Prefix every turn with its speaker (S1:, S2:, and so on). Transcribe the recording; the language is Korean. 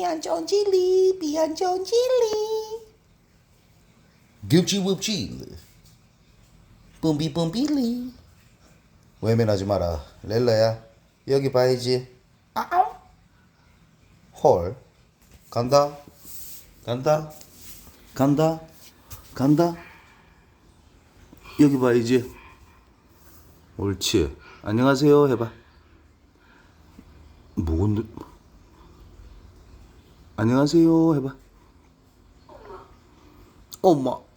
S1: 变成吉利，变成吉利。
S2: Gucci whoopchi. 뿜비 뿜비리. 외면하지 마라. 렐라야. 여기 봐야지. 아우. 헐. 간다. 간다. 간다. 간다. 여기 봐야지. 옳지. 안녕하세요 해봐. 뭔데? 안녕하세요 해봐. 엄마.